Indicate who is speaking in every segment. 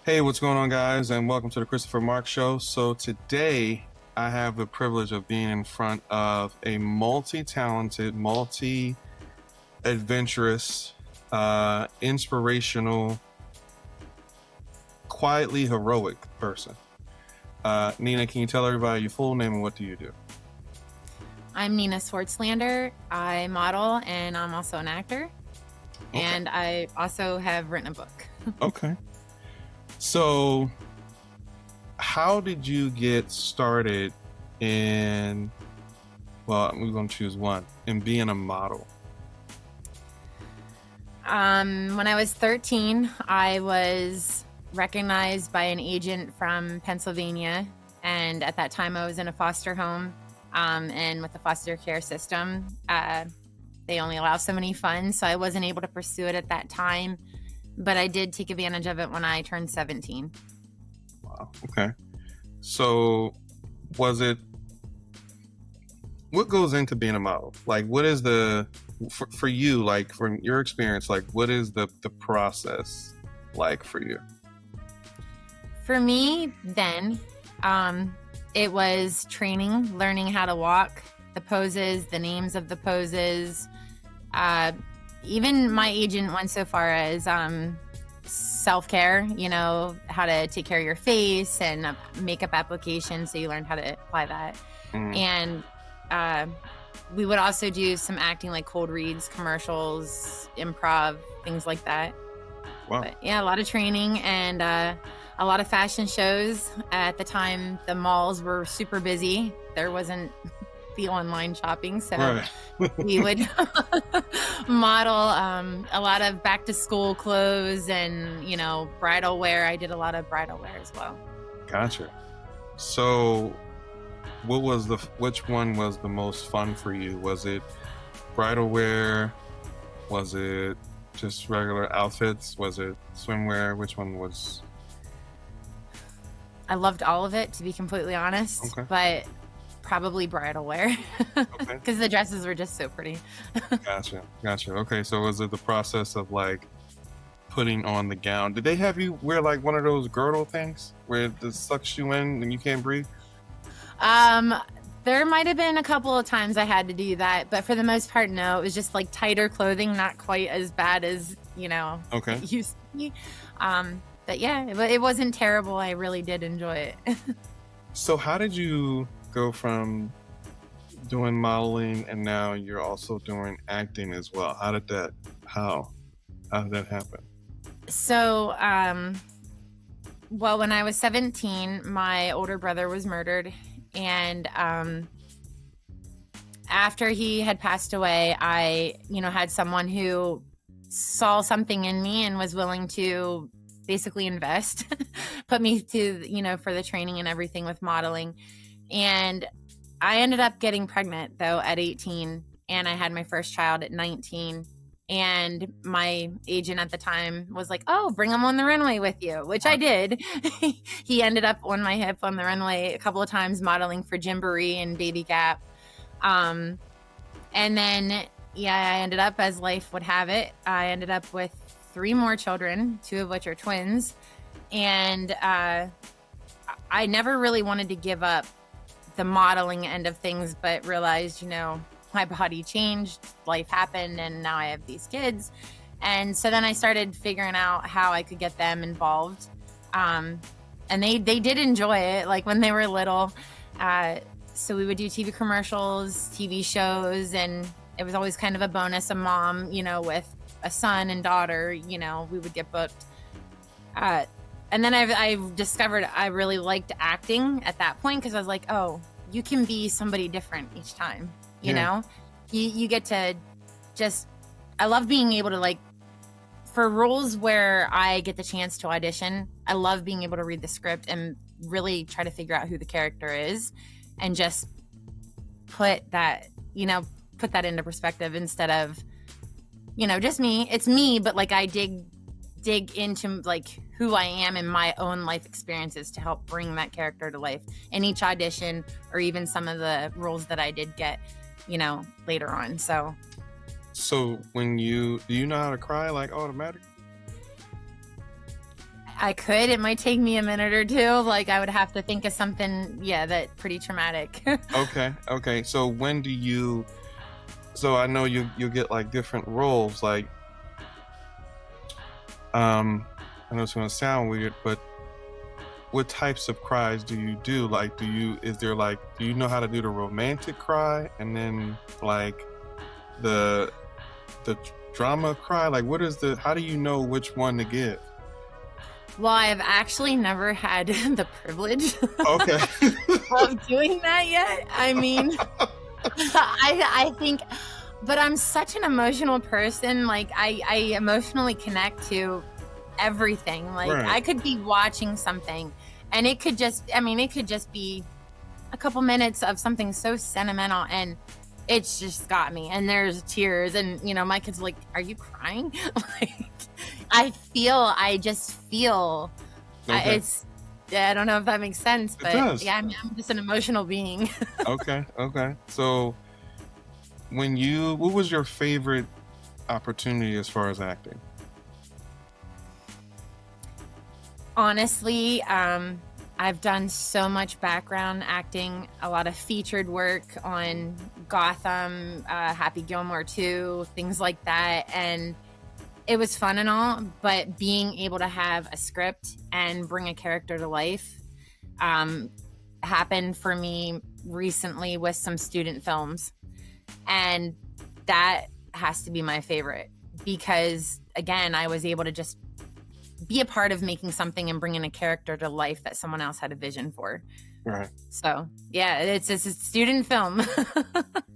Speaker 1: Hey, what's going on, guys? And welcome to the Christopher Marc Show. So today I have the privilege of being in front of a multi-talented, multi-adventurous, inspirational, quietly heroic person. Nina, can you tell everybody your full name and what do you do?
Speaker 2: I'm Nina Swartzlander. I model and I'm also an actor.
Speaker 1: Okay.
Speaker 2: And I also have written a book.
Speaker 1: Okay. So how did you get started in, well, we're going to choose one, in being a model?
Speaker 2: When I was 13, I was recognized by an agent from Pennsylvania. And at that time I was in a foster home. And with the foster care system, they only allow so many funds. So I wasn't able to pursue it at that time. But I did take advantage of it when I turned 17.
Speaker 1: Wow. Okay. So what goes into being a model? Like, what is for you, like from your experience, like what is the process like for you?
Speaker 2: For me then, it was training, learning how to walk, the poses, the names of the poses. Even my agent went so far as self-care, how to take care of your face and makeup application. So you learned how to apply that. And we would also do some acting, like cold reads, commercials, improv, things like that.
Speaker 1: Wow.
Speaker 2: But yeah, a lot of training and a lot of fashion shows. At the time, the malls were super busy. There wasn't the online shopping, so
Speaker 1: Right.
Speaker 2: we would model a lot of back to school clothes and bridal wear. I did a lot of bridal wear as well.
Speaker 1: Gotcha. So which one was the most fun for you? Was it bridal wear? Was it just regular outfits? Was it swimwear? Which one was?
Speaker 2: I loved all of it, to be completely honest.
Speaker 1: Okay.
Speaker 2: But probably bridal wear, because the dresses were just so pretty.
Speaker 1: Gotcha. Okay, so was it the process of like putting on the gown? Did they have you wear like one of those girdle things where it just sucks you in and you can't breathe?
Speaker 2: There might have been a couple of times I had to do that, but for the most part, no. It was just like tighter clothing, not quite as bad as it used to be. But yeah, it wasn't terrible. I really did enjoy it.
Speaker 1: So how did you go from doing modeling and now you're also doing acting as well? How did that happen?
Speaker 2: So, well, when I was 17, my older brother was murdered. And after he had passed away, I, had someone who saw something in me and was willing to basically invest, put me to, for the training and everything with modeling. And I ended up getting pregnant, though, at 18, and I had my first child at 19. And my agent at the time was like, "Oh, bring him on the runway with you," which I did. He ended up on my hip on the runway a couple of times, modeling for Gymboree and Baby Gap. And then, I ended up, as life would have it, I ended up with 3 more children, 2 of which are twins. And I never really wanted to give up the modeling end of things, but realized, my body changed, life happened, and now I have these kids. And so then I started figuring out how I could get them involved. And they did enjoy it, like when they were little. So we would do TV commercials, TV shows, and it was always kind of a bonus, a mom, with a son and daughter, we would get booked. And then I discovered I really liked acting at that point, because I was like, oh, you can be somebody different each time, you know? You get to I love being able to, like, for roles where I get the chance to audition, I love being able to read the script and really try to figure out who the character is and just put that into perspective instead of, just me. It's me, but like I dig into like who I am and my own life experiences to help bring that character to life in each audition, or even some of the roles that I did get, later on. So
Speaker 1: when do you know how to cry like automatically?
Speaker 2: I could. It might take me a minute or two. Like I would have to think of something, that pretty traumatic.
Speaker 1: Okay. So when do you? So I know you get like different roles. Like, I know it's gonna sound weird, but what types of cries do you do? Like, do you know how to do the romantic cry, and then like the drama cry? Like, how do you know which one to give?
Speaker 2: Well, I've actually never had the privilege
Speaker 1: Okay.
Speaker 2: of doing that yet. I mean, I think, but I'm such an emotional person. Like I emotionally connect to everything. Like
Speaker 1: Right.
Speaker 2: I could be watching something and it could just be a couple minutes of something so sentimental and it's just got me. And there's tears and, my kids are like, are you crying? Like, I just feel
Speaker 1: Okay.
Speaker 2: I don't know if that makes sense, but
Speaker 1: does.
Speaker 2: yeah, I'm just an emotional being.
Speaker 1: Okay. So what was your favorite opportunity as far as acting?
Speaker 2: Honestly, I've done so much background acting, a lot of featured work on Gotham, Happy Gilmore 2, things like that. And it was fun and all, but being able to have a script and bring a character to life happened for me recently with some student films. And that has to be my favorite because, again, I was able to just be a part of making something and bringing a character to life that someone else had a vision for.
Speaker 1: Right.
Speaker 2: So, yeah, it's a student film.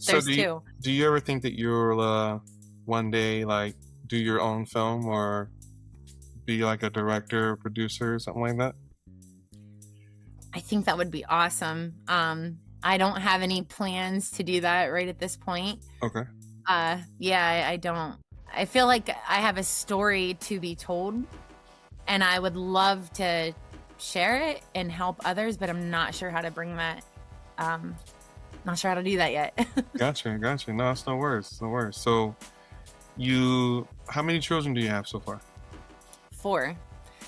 Speaker 2: There's two.
Speaker 1: Do you ever think that you'll one day like do your own film or be like a director or producer or something like that?
Speaker 2: I think that would be awesome. I don't have any plans to do that right at this point.
Speaker 1: Okay.
Speaker 2: I don't. I feel like I have a story to be told and I would love to share it and help others, but I'm not sure how to bring that. Not sure how to do that yet.
Speaker 1: Gotcha. No, it's no worries. So how many children do you have so far?
Speaker 2: 4.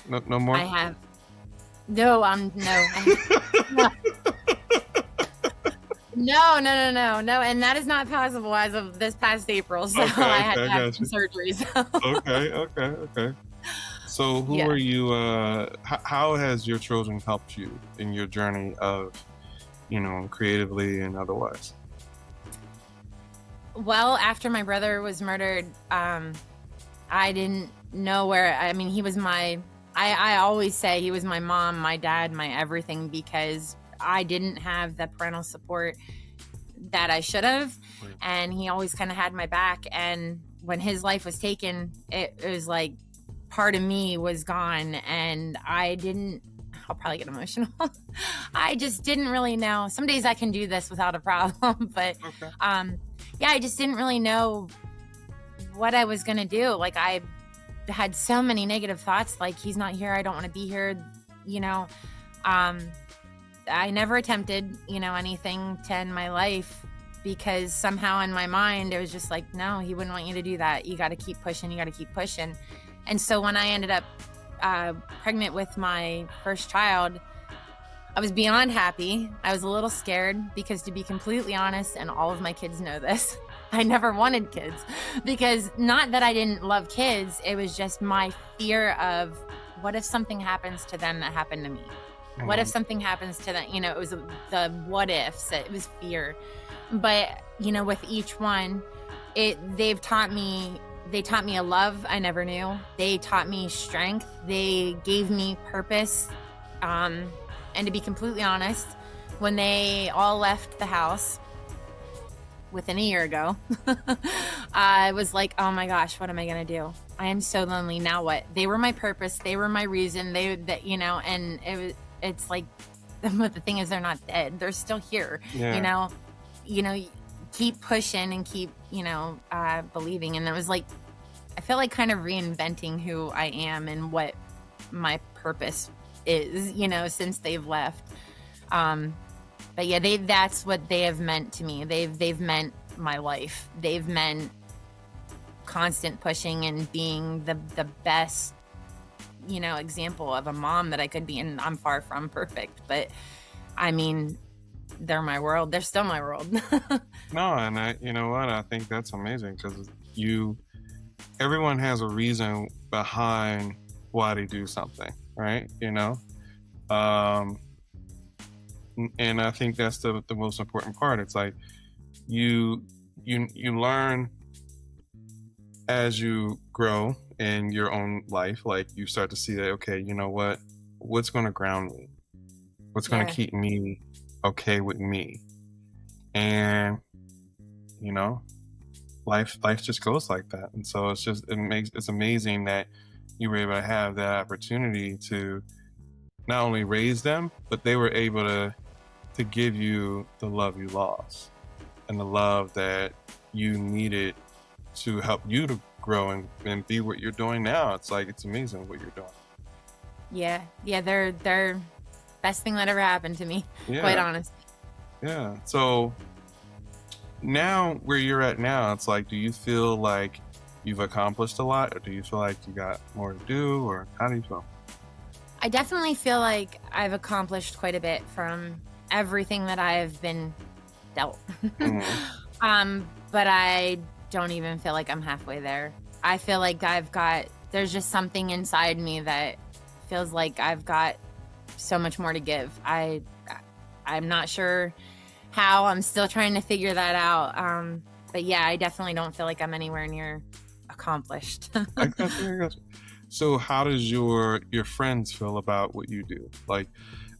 Speaker 1: No more?
Speaker 2: I have. No, no. And that is not possible as of this past April. So I had to have some surgeries.
Speaker 1: Okay. So who are you, how has your children helped you in your journey of, creatively and otherwise?
Speaker 2: Well, after my brother was murdered, I didn't know he was I always say he was my mom, my dad, my everything, because I didn't have the parental support that I should have. Right. And he always kind of had my back. And when his life was taken, it was like part of me was gone. And I'll probably get emotional. I just didn't really know. Some days I can do this without a problem. But okay. I just didn't really know what I was going to do. Like I had so many negative thoughts, like he's not here, I don't want to be here, I never attempted, anything to end my life because somehow in my mind it was just like, no, he wouldn't want you to do that. You got to keep pushing. And so when I ended up pregnant with my first child, I was beyond happy. I was a little scared because, to be completely honest, and all of my kids know this, I never wanted kids because not that I didn't love kids. It was just my fear of what if something happens to them that happened to me? Mm-hmm. What if something happens to them? It was the what ifs. It was fear. But, with each one, they taught me a love I never knew. They taught me strength. They gave me purpose. And to be completely honest, when they all left the house within a year ago, I was like, oh my gosh, what am I going to do? I am so lonely. Now what? They were my purpose. They were my reason. And it's like, but the thing is, they're not dead. They're still here. Yeah. Keep pushing and keep, believing. And it was like, I feel like kind of reinventing who I am and what my purpose is, since they've left. But yeah, that's what they have meant to me. They've meant my life. They've meant constant pushing and being the best example of a mom that I could be, and I'm far from perfect, but I mean, they're my world. They're still my world.
Speaker 1: No, and you know what? I think that's amazing because everyone has a reason behind why they do something, right? Um, and I think that's the most important part. It's like you learn as you grow in your own life. Like you start to see that, okay, you know what's going to ground me, what's going to keep me okay with me, and life just goes like that. And so it's amazing that you were able to have that opportunity to not only raise them, but they were able to give you the love you lost and the love that you needed to help you to grow and be what you're doing now. It's like, it's amazing what you're doing.
Speaker 2: Yeah, they're best thing that ever happened to me, quite honest.
Speaker 1: Yeah. So now where you're at now, it's like, do you feel like you've accomplished a lot, or do you feel like you got more to do, or how do you feel?
Speaker 2: I definitely feel like I've accomplished quite a bit from everything that I've been dealt. But I don't even feel like I'm halfway there. I feel like there's just something inside me that feels like I've got so much more to give. I'm not sure how. I'm still trying to figure that out. But yeah, I definitely don't feel like I'm anywhere near accomplished.
Speaker 1: I got you. So how does your friends feel about what you do? Like,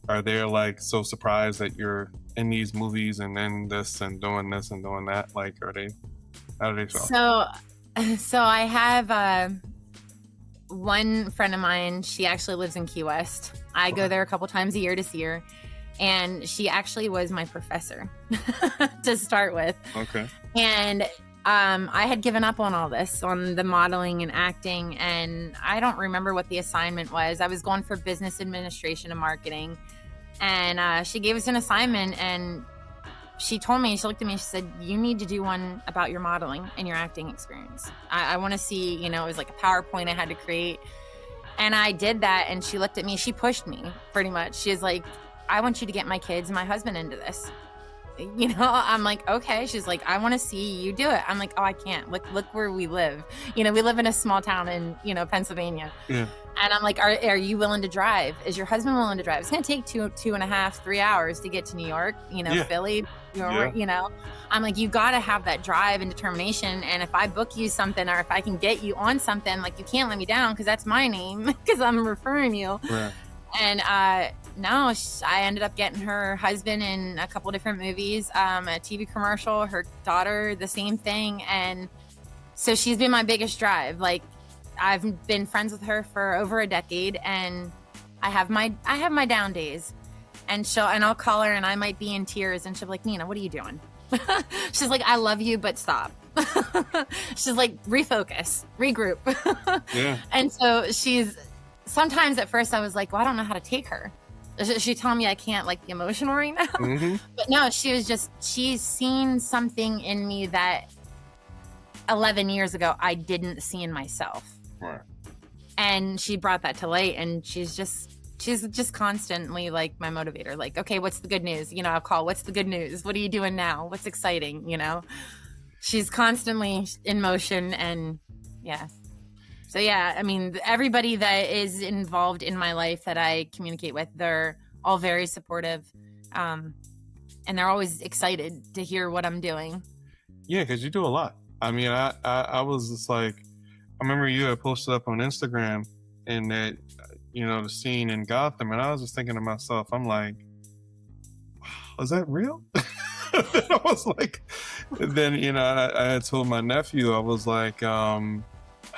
Speaker 1: are they like so surprised that you're in these movies and then this and doing this and doing that? Like, how do they feel?
Speaker 2: So I have one friend of mine. She actually lives in Key West. I go there a couple times a year to see her. And she actually was my professor to start with.
Speaker 1: Okay.
Speaker 2: And I had given up on all this, on the modeling and acting, and I don't remember what the assignment was. I was going for business administration and marketing, and she gave us an assignment, and she told me, she looked at me, she said, you need to do one about your modeling and your acting experience. I want to see, it was like a PowerPoint I had to create. And I did that, and she looked at me, she pushed me pretty much. She was like, I want you to get my kids and my husband into this. I'm like, okay. She's like, I want to see you do it. I'm like, oh, I can't. Look where we live. We live in a small town in, Pennsylvania. Yeah. And I'm like, are you willing to drive? Is your husband willing to drive? It's going to take 2.5, 3 hours to get to New York, Philly, I'm like, you got to have that drive and determination. And if I book you something, or if I can get you on something, like, you can't let me down, because that's my name, because I'm referring you. Right. And no, I ended up getting her husband in a couple different movies, a TV commercial, her daughter, the same thing. And so she's been my biggest drive. Like, I've been friends with her for over a decade, and I have my down days. And I'll call her, and I might be in tears, and she'll be like, Nina, what are you doing? She's like, I love you, but stop. She's like, refocus, regroup. Yeah. And so sometimes at first I was like, well, I don't know how to take her. She told me I can't, like, be emotional right now. Mm-hmm. But no, she's seen something in me that 11 years ago I didn't see in myself. Right. And she brought that to light, and she's just constantly, like, my motivator. Like, okay, what's the good news? I'll call, what's the good news? What are you doing now? What's exciting? She's constantly in motion, and yeah. So yeah, I mean, everybody that is involved in my life that I communicate with, they're all very supportive, and they're always excited to hear what I'm doing.
Speaker 1: Yeah, because you do a lot. I mean, I was just like, I remember you had posted up on Instagram, and that, the scene in Gotham, and I was just thinking to myself, I'm like, wow, is that real? I was like, then, I had told my nephew, I was like,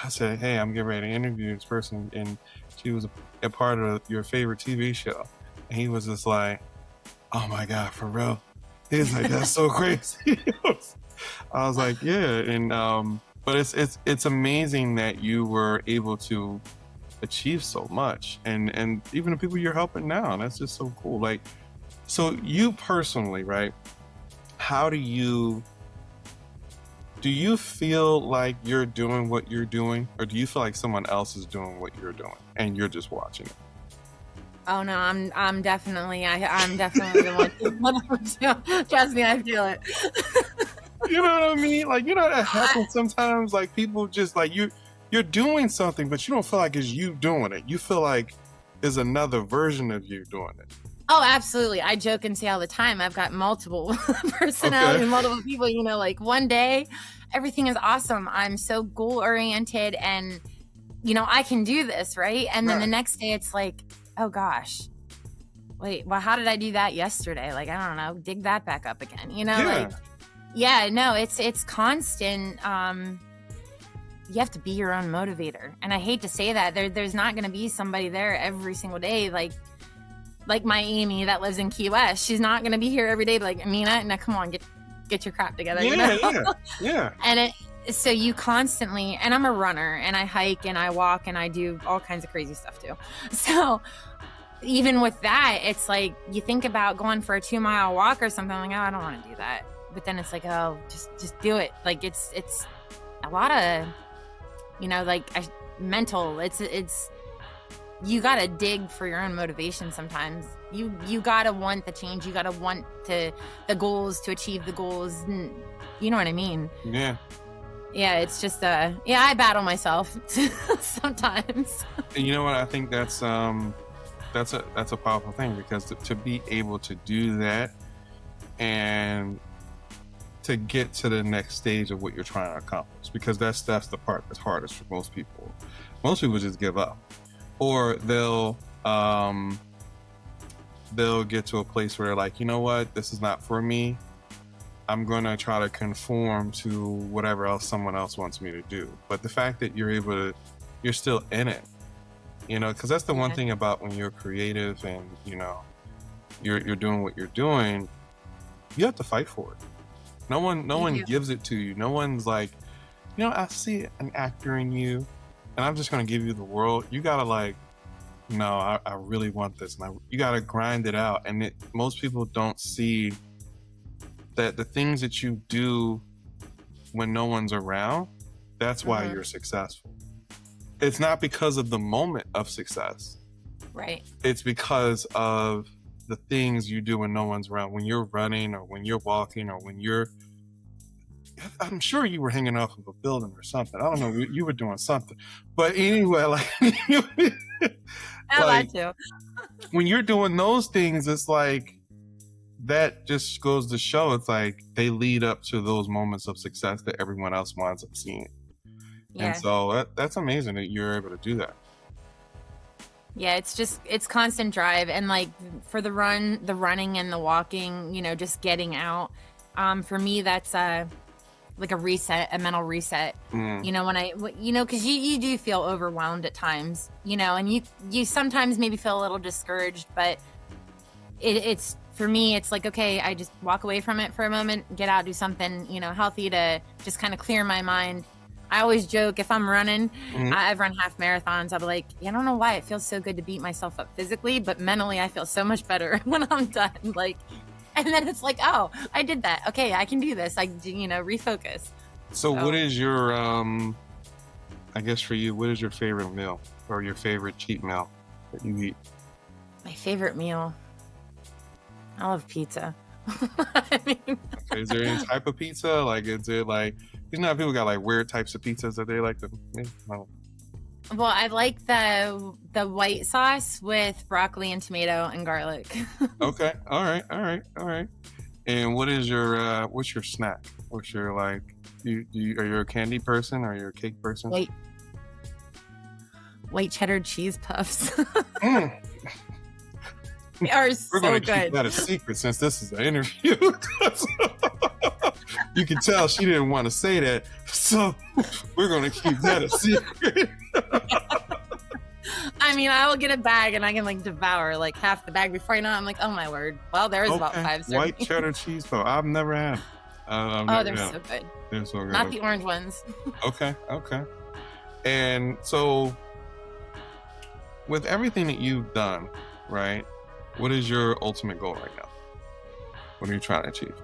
Speaker 1: I said, hey, I'm getting ready to interview this person, and she was a part of your favorite TV show. And he was just like, oh my God, for real? He's like, that's so crazy. I was like, yeah. And but it's amazing that you were able to achieve so much, and even the people you're helping now, that's just so cool. Like, so you personally, right, how do you Do you feel like you're doing what you're doing, or do you feel like someone else is doing what you're doing and you're just watching it?
Speaker 2: Oh no, I'm definitely the one. Trust me, I feel it.
Speaker 1: You know what I mean? Like, you know, that happens sometimes. Like, people just like you're doing something, but you don't feel like it's you doing it. You feel like there's another version of you doing it.
Speaker 2: Oh, absolutely. I joke and say all the time, I've got multiple personalities, multiple people, you know, like one day everything is awesome. I'm so goal oriented and, you know, I can do this, right? And then the next day it's like, oh gosh, wait, well, how did I do that yesterday? Like, I don't know, dig that back up again, you know? Like, yeah, no, it's constant. You have to be your own motivator. And I hate to say that there's not going to be somebody there every single day. Like my Amy that lives in Key West, she's not going to be here every day. Like, Amina, now come on, get your crap together.
Speaker 1: Yeah,
Speaker 2: you know?
Speaker 1: yeah.
Speaker 2: And so you constantly, and I'm a runner and I hike and I walk and I do all kinds of crazy stuff too. So even with that, it's like you think about going for a 2-mile walk or something, like, oh, I don't want to do that. But then it's like, oh, just do it. Like it's a lot of, you know, like mental, it's you gotta dig for your own motivation sometimes. You gotta want the change. You gotta want the goals, to achieve the goals. And you know what I mean?
Speaker 1: Yeah.
Speaker 2: Yeah, it's just I battle myself sometimes.
Speaker 1: And you know what? I think that's a powerful thing, because to be able to do that and to get to the next stage of what you're trying to accomplish, because that's the part that's hardest for most people. Most people just give up, or they'll get to a place where they're like, you know what, this is not for me. I'm going to try to conform to whatever else someone else wants me to do. But the fact that you're still in it, you know, because that's the one thing about when you're creative and, you know, you're doing what you're doing, you have to fight for it. No one gives it to you. No one's like, you know, I see an actor in you and I'm just going to give you the world. You got to like, no, I really want this. And you got to grind it out. And most people don't see that the things that you do when no one's around, that's why you're successful. It's not because of the moment of success.
Speaker 2: Right.
Speaker 1: It's because of the things you do when no one's around, when you're running or when you're walking or when I'm sure you were hanging off of a building or something. I don't know. You were doing something. But anyway, like,
Speaker 2: I like to.
Speaker 1: When you're doing those things, it's like, that just goes to show, it's like they lead up to those moments of success that everyone else winds up seeing. Yeah. And so that's amazing that you're able to do that.
Speaker 2: Yeah, it's constant drive. And like for the running and the walking, you know, just getting out. For me, that's like a reset, a mental reset. You know, because you do feel overwhelmed at times, you know, and you sometimes maybe feel a little discouraged, but it's for me, it's like, okay, I just walk away from it for a moment, get out, do something, you know, healthy to just kind of clear my mind. I always joke, if I'm running, I've run half marathons, I'll be like, I don't know why it feels so good to beat myself up physically, but mentally I feel so much better when I'm done. Like, and then it's like, oh, I did that. Okay, I can do this. I, you know, refocus.
Speaker 1: So what is your, I guess for you, what is your favorite meal or your favorite cheat meal that you eat?
Speaker 2: My favorite meal? I love pizza. I mean,
Speaker 1: okay, is there any type of pizza? Like, is it like, you know, people got like weird types of pizzas that they like to make? Well,
Speaker 2: I like the white sauce with broccoli and tomato and garlic.
Speaker 1: Okay, all right. And what is your what's your snack? What's your like? Are you a candy person or are you a cake person?
Speaker 2: White cheddar cheese puffs. They are
Speaker 1: We're going to
Speaker 2: good.
Speaker 1: keep that a secret since this is an interview. You can tell she didn't want to say that, so we're going to keep that a secret.
Speaker 2: I mean, I will get a bag and I can like devour like half the bag before I know it. I'm like, oh my word. Well, there's about 5 servings.
Speaker 1: White cheddar cheese puff. I've never had.
Speaker 2: They're so good.
Speaker 1: They're so good.
Speaker 2: Not the orange ones.
Speaker 1: Okay. And so, with everything that you've done, right? What is your ultimate goal right now? What are you trying to achieve?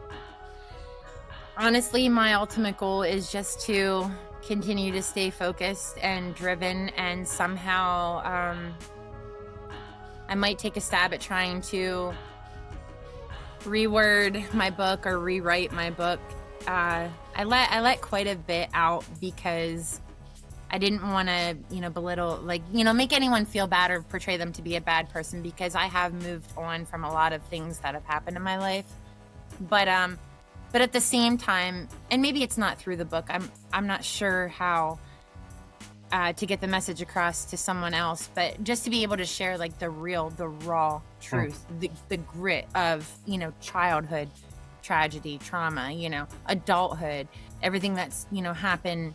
Speaker 2: Honestly, my ultimate goal is just to continue to stay focused and driven, and somehow I might take a stab at trying to reword my book or rewrite my book. I let quite a bit out because I didn't want to, belittle, make anyone feel bad or portray them to be a bad person, because I have moved on from a lot of things that have happened in my life. But at the same time, and maybe it's not through the book, I'm not sure how to get the message across to someone else, but just to be able to share like the raw truth, the grit of, childhood tragedy, trauma, adulthood, everything that's, happened.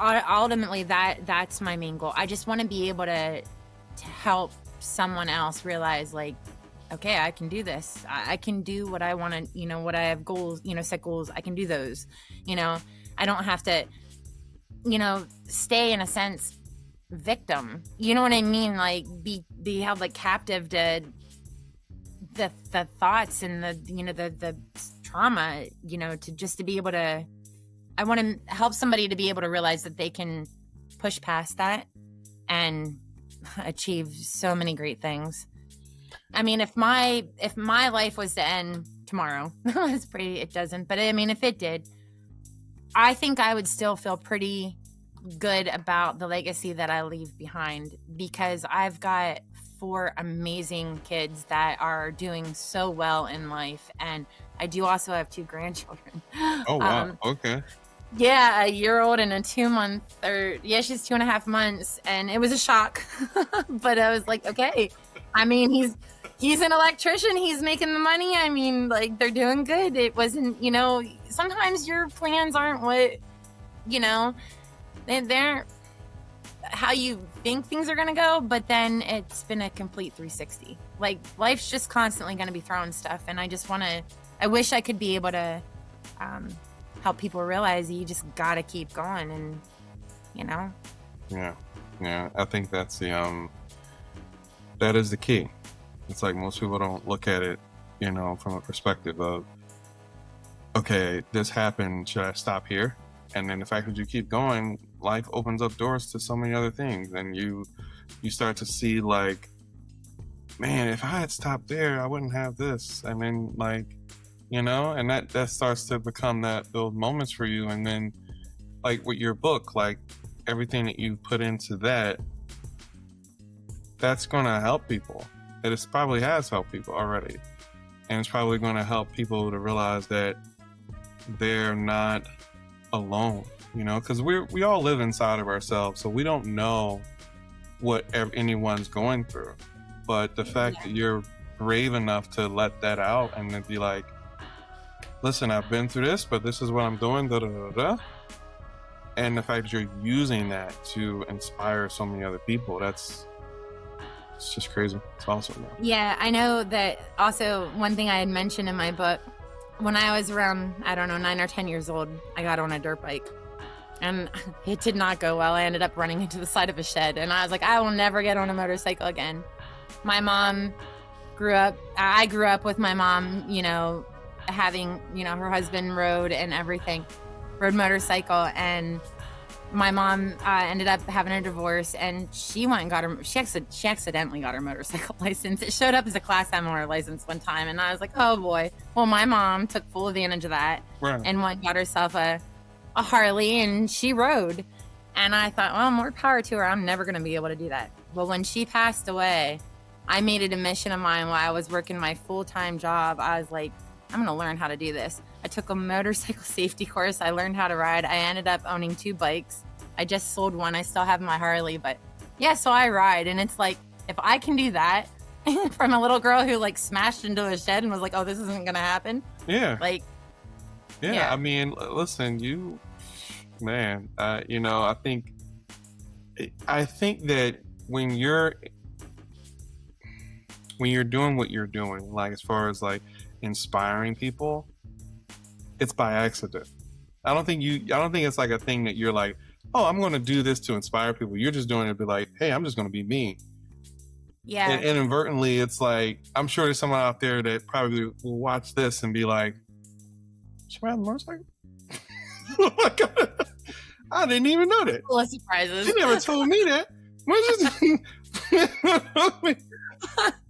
Speaker 2: Ultimately that's my main goal. I just want to be able to help someone else realize, like, okay, I can do this. I can do what I want to, what I have goals, set goals. I can do those, I don't have to, stay in a sense victim. You know what I mean? Like be held like captive to the thoughts and the trauma, to be able to, I want to help somebody to be able to realize that they can push past that and achieve so many great things. I mean, if my life was to end tomorrow, it doesn't, but I mean, if it did, I think I would still feel pretty good about the legacy that I leave behind, because I've got 4 amazing kids that are doing so well in life. And I do also have 2 grandchildren.
Speaker 1: Oh, wow. Okay.
Speaker 2: Yeah, a year-old and a 2-month, she's 2.5 months. And it was a shock, but I was like, okay, I mean, he's an electrician. He's making the money. I mean, like, they're doing good. It wasn't, sometimes your plans aren't what, they're how you think things are going to go, but then it's been a complete 360. Like, life's just constantly going to be throwing stuff. And I wish I could be able to help people realize that you just got to keep going and,
Speaker 1: Yeah. I think that's that is the key. It's like most people don't look at it, from a perspective of, okay, this happened, should I stop here? And then the fact that you keep going, life opens up doors to so many other things. And you start to see, like, man, if I had stopped there, I wouldn't have this. And then, like, and that starts to become those moments for you. And then, like, with your book, like, everything that you put into that's going to help people. It probably has helped people already. And it's probably going to help people to realize that they're not alone, because we all live inside of ourselves, so we don't know what anyone's going through. But the fact that you're brave enough to let that out and then be like, listen, I've been through this, but this is what I'm doing, da da da da. And the fact that you're using that to inspire so many other people, it's just crazy. It's awesome, man.
Speaker 2: Yeah, I know that. Also, one thing I had mentioned in my book, when I was around, 9 or 10 years old, I got on a dirt bike. And it did not go well. I ended up running into the side of a shed. And I was like, I will never get on a motorcycle again. My mom I grew up with my mom, having, her husband rode motorcycle. And my mom ended up having a divorce, and she went and she accidentally got her motorcycle license. It showed up as a Class M on her license one time, and I was like, oh boy. Well, my mom took full advantage of that, right, and got herself a Harley, and she rode. And I thought, well, more power to her. I'm never going to be able to do that. Well, when she passed away, I made it a mission of mine while I was working my full-time job. I was like, I'm going to learn how to do this. I took a motorcycle safety course. I learned how to ride. I ended up owning 2 bikes. I just sold one. I still have my Harley, but yeah, so I ride. And it's like, if I can do that from a little girl who like smashed into a shed and was like, oh, this isn't going to happen.
Speaker 1: Yeah.
Speaker 2: Like,
Speaker 1: yeah. I mean, listen, man, I think that when you're doing what you're doing, like, as far as like inspiring people, it's by accident. I don't think it's like a thing that you're like, oh, I'm going to do this to inspire people. You're just doing it to be like, hey, I'm just going to be me.
Speaker 2: Yeah.
Speaker 1: And inadvertently, it's like, I'm sure there's someone out there that probably will watch this and be like, she ride a motorcycle? I didn't even know that.
Speaker 2: Full of surprises.
Speaker 1: She never told me that.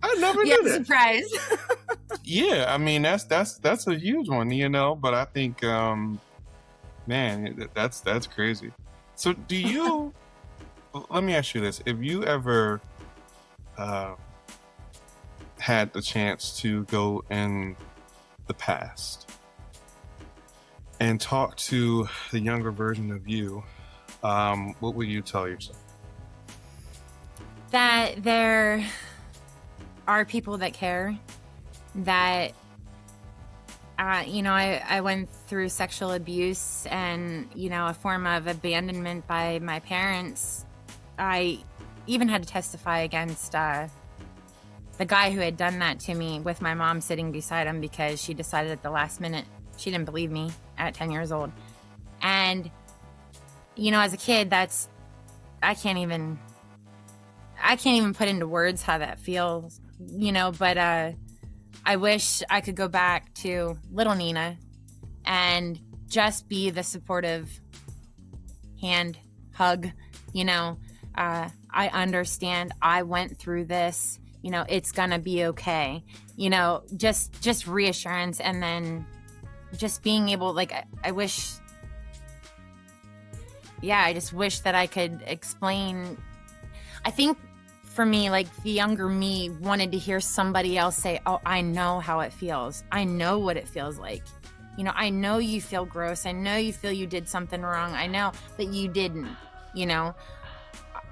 Speaker 1: I never knew that.
Speaker 2: Surprise.
Speaker 1: Yeah, I mean that's a huge one, you know. But I think, man, that's crazy. So, do you? Let me ask you this: if you ever had the chance to go in the past and talk to the younger version of you, what would you tell yourself?
Speaker 2: That there are people that care, that I went through sexual abuse and, a form of abandonment by my parents. I even had to testify against the guy who had done that to me, with my mom sitting beside him, because she decided at the last minute she didn't believe me at 10 years old. And, as a kid, I can't even put into words how that feels, but I wish I could go back to little Nina and just be the supportive hand, hug. I understand. I went through this. It's gonna be okay. Just reassurance, and then just being able, I wish. Yeah, I just wish that I could explain. I think for me, the younger me wanted to hear somebody else say, "Oh, I know how it feels. I know what it feels like. I know you feel gross. I know you feel you did something wrong. I know, but you didn't."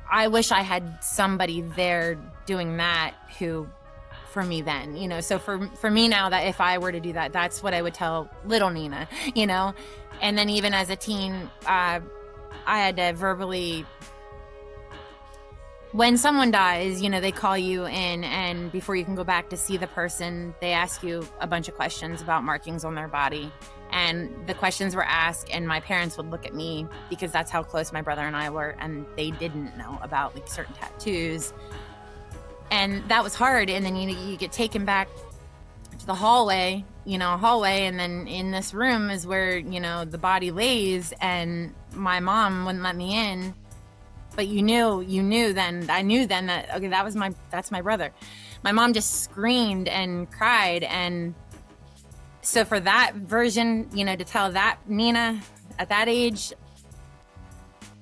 Speaker 2: I wish I had somebody there doing that for me then, so for me now, that if I were to do that, that's what I would tell little Nina, and then even as a teen, I had to verbally, when someone dies, they call you in, and before you can go back to see the person, they ask you a bunch of questions about markings on their body. And the questions were asked, and my parents would look at me, because that's how close my brother and I were, and they didn't know about certain tattoos. And that was hard. And then you get taken back to the hallway, and then in this room is where, the body lays, and my mom wouldn't let me in. But I knew then that, okay, that's my brother. My mom just screamed and cried. And so for that version, to tell that Nina at that age,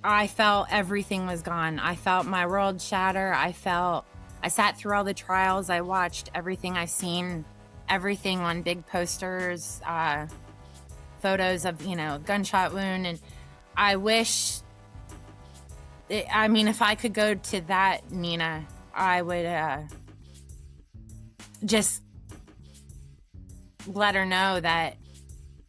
Speaker 2: I felt everything was gone. I felt my world shatter. I sat through all the trials. I watched everything I seen, everything on big posters, photos of, gunshot wound. And I wish, if I could go to that Nina, I would just let her know that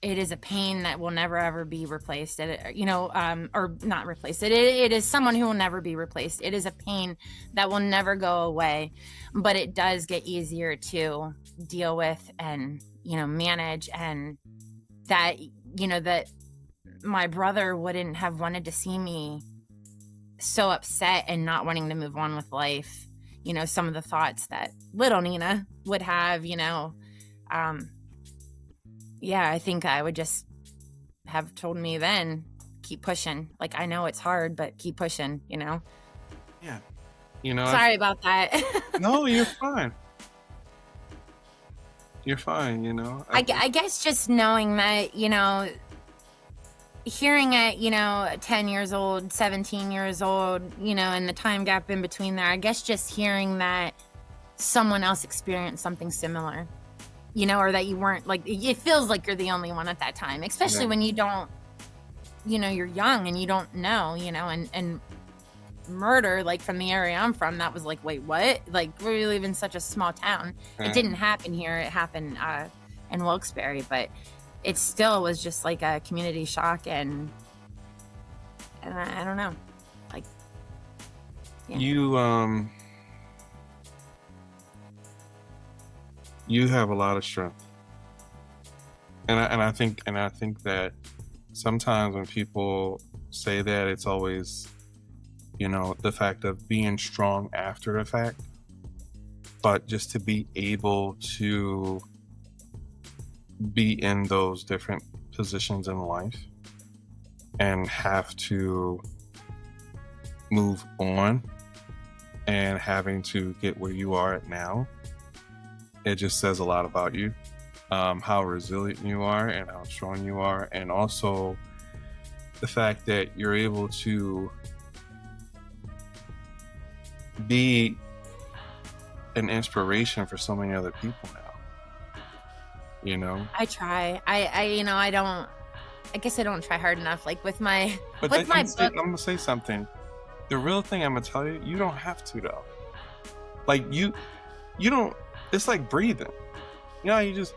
Speaker 2: it is a pain that will never ever be replaced. Or not replaced. It is someone who will never be replaced. It is a pain that will never go away, but it does get easier to deal with and, manage. And that, that my brother wouldn't have wanted to see me so upset and not wanting to move on with life. Some of the thoughts that little Nina would have, I think I would just have told me then, keep pushing. I know it's hard, but keep pushing,
Speaker 1: Yeah.
Speaker 2: Sorry about that.
Speaker 1: No, you're fine. You're fine,
Speaker 2: I guess just knowing that, hearing it, 10 years old, 17 years old, and the time gap in between there, I guess just hearing that someone else experienced something similar, or that you weren't, it feels like you're the only one at that time, especially when you don't, you're young and you don't know, and murder, from the area I'm from, that was wait, what? We live in such a small town. It didn't happen here. It happened in Wilkes-Barre, but it still was just a community shock, and I don't know, yeah.
Speaker 1: You have a lot of strength, and I think that sometimes when people say that, it's always, the fact of being strong after the fact. but just to be able to be in those different positions in life and have to move on and having to get where you are at now, it just says a lot about you, how resilient you are and how strong you are, and also the fact that you're able to be an inspiration for so many other people now. You know,
Speaker 2: I try. I guess I don't try hard enough. Like with my
Speaker 1: but
Speaker 2: with my
Speaker 1: I'm
Speaker 2: book.
Speaker 1: gonna say something. The real thing I'm gonna tell you, you don't have to though. Like you don't. It's like breathing. You know, you just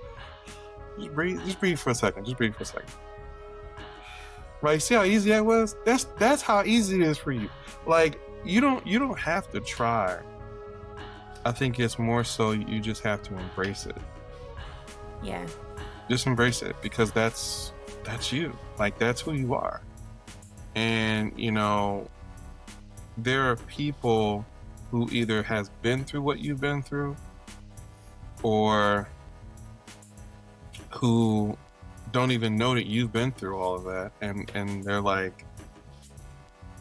Speaker 1: breathe. Just breathe for a second. Just breathe for a second. Right? See how easy that was? That's how easy it is for you. Like you don't have to try. I think it's more so you just have to embrace it.
Speaker 2: Yeah.
Speaker 1: Just embrace it, because that's you. Like that's who you are. And you know, there are people who either has been through what you've been through, or who don't even know that you've been through all of that, and they're like,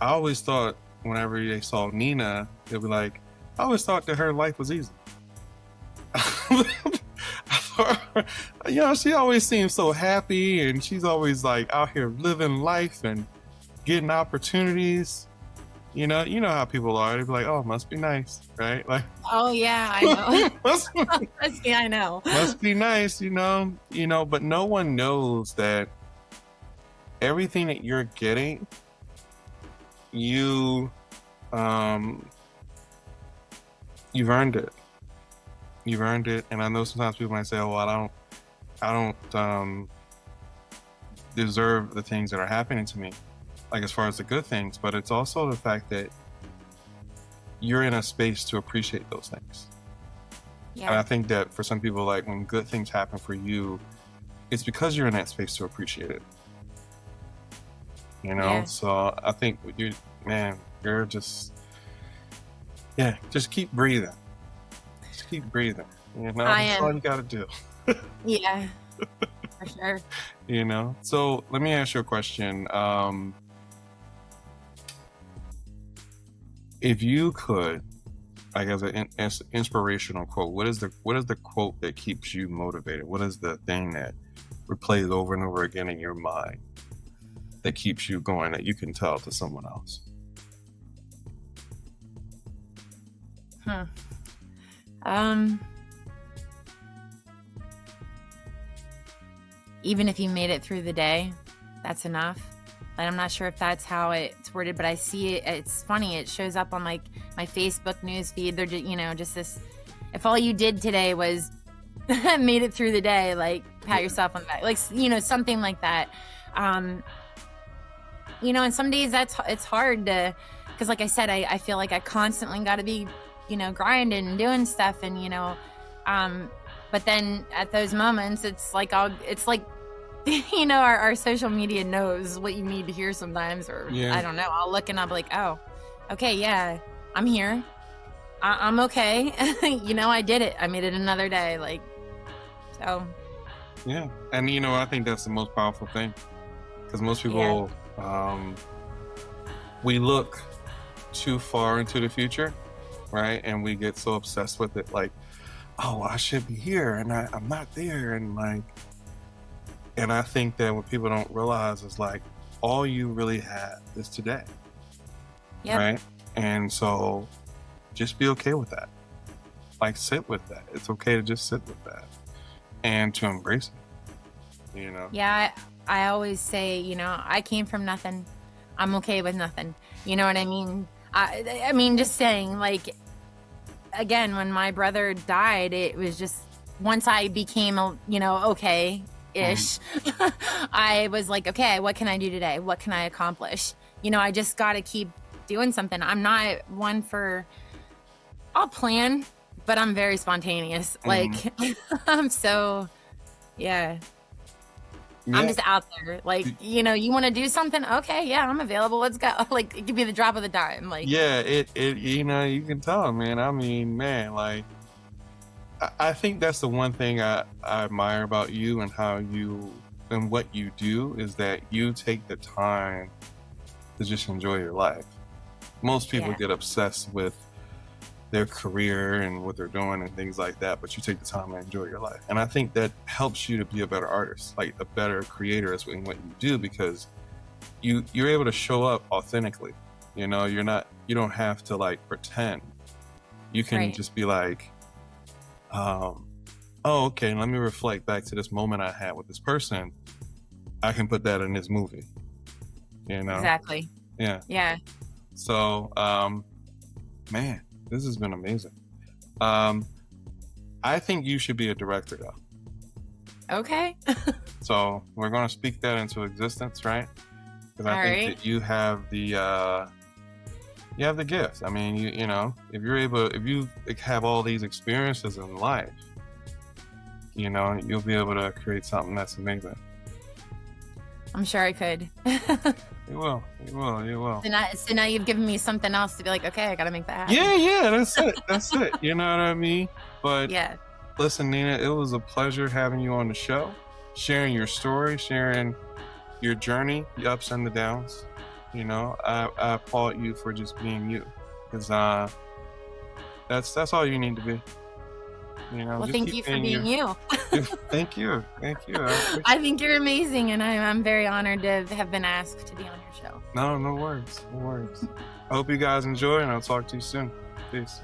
Speaker 1: I always thought whenever they saw Nina, they'd be like, I always thought that her life was easy. You know, she always seems so happy, and she's always like out here living life and getting opportunities. You know how people are. They'd be like, "Oh, must be nice, right?" Like,
Speaker 2: Oh yeah, I know.
Speaker 1: must,
Speaker 2: Yeah, I know.
Speaker 1: must be nice, you know. But no one knows that everything that you're getting, you've earned it. You've earned it. And I know sometimes people might say, "Oh, well, I don't deserve the things that are happening to me," like as far as the good things. But it's also the fact that you're in a space to appreciate those things.
Speaker 2: Yeah.
Speaker 1: And I think that for some people, like when good things happen for you, it's because you're in that space to appreciate it. You know?
Speaker 2: Yeah.
Speaker 1: So I think you're just keep breathing. Just keep breathing. You know, that's all you gotta do.
Speaker 2: Yeah. For sure.
Speaker 1: You know? So let me ask you a question. If you could, I guess, an inspirational quote, what is the quote that keeps you motivated? What is the thing that replays over and over again in your mind that keeps you going, that you can tell to someone else?
Speaker 2: Even if you made it through the day, that's enough. Like, I'm not sure if that's how it's worded, but I see it. It's funny. It shows up on like my Facebook news feed. They're just this. If all you did today was made it through the day, like pat yourself on the back, like something like that. And some days it's hard to, because like I said, I feel like I constantly got to be grinding and doing stuff, and but then at those moments, it's like our social media knows what you need to hear sometimes, or I don't know. I'll look and I'll be like, oh, okay, yeah, I'm here. I'm okay. I did it. I made it another day. Like, so.
Speaker 1: Yeah. And, I think that's the most powerful thing, because most people, we look too far into the future, right? And we get so obsessed with it. Like, oh, I should be here and I'm not there. And I think that what people don't realize is like, all you really have is today.
Speaker 2: Yep. Right.
Speaker 1: And so just be okay with that. Like, sit with that. It's okay to just sit with that and to embrace it,
Speaker 2: Yeah. I always say, I came from nothing. I'm okay with nothing. You know what I mean? I mean, just saying, like, again, when my brother died, it was just, once I became, okay-ish, I was like, okay, what can I do today? What can I accomplish? I just got to keep doing something. I'm not one for, I'll plan, but I'm very spontaneous. Like, I'm so, yeah. I'm just out there. Like, you want to do something? Okay, yeah, I'm available. Let's go. Like, it could be the drop of the dime. Like,
Speaker 1: yeah, it you can tell, man. I mean, man, like, I think that's the one thing I admire about you and how you and what you do is that you take the time to just enjoy your life. Most people
Speaker 2: Yeah.
Speaker 1: get obsessed with their career and what they're doing and things like that, but you take the time to enjoy your life. And I think that helps you to be a better artist, like a better creator in what you do, because you're able to show up authentically. You know, you don't have to like pretend. You can
Speaker 2: Right.
Speaker 1: just be like, oh, okay, let me reflect back to this moment I had with this person. I can put that in this movie. You know?
Speaker 2: Exactly.
Speaker 1: Yeah.
Speaker 2: Yeah.
Speaker 1: So, man, this has been amazing. I think you should be a director though.
Speaker 2: Okay.
Speaker 1: So we're going to speak that into existence, right? Because I think that you have the gift. I mean, you know, if you have all these experiences in life, you know, you'll be able to create something that's amazing.
Speaker 2: I'm sure I could.
Speaker 1: You will.
Speaker 2: So now you've given me something else to be like, okay, I got to make that happen.
Speaker 1: Yeah, that's it. You know what I mean? But
Speaker 2: Yeah.
Speaker 1: listen, Nina, it was a pleasure having you on the show, sharing your story, sharing your journey, the ups and the downs. You know, I applaud you for just being you, because that's all you need to be. You know,
Speaker 2: Well, thank you for being you.
Speaker 1: Thank you.
Speaker 2: I think you're amazing, and I'm very honored to have been asked to be on your show.
Speaker 1: No worries. I hope you guys enjoy, and I'll talk to you soon. Peace.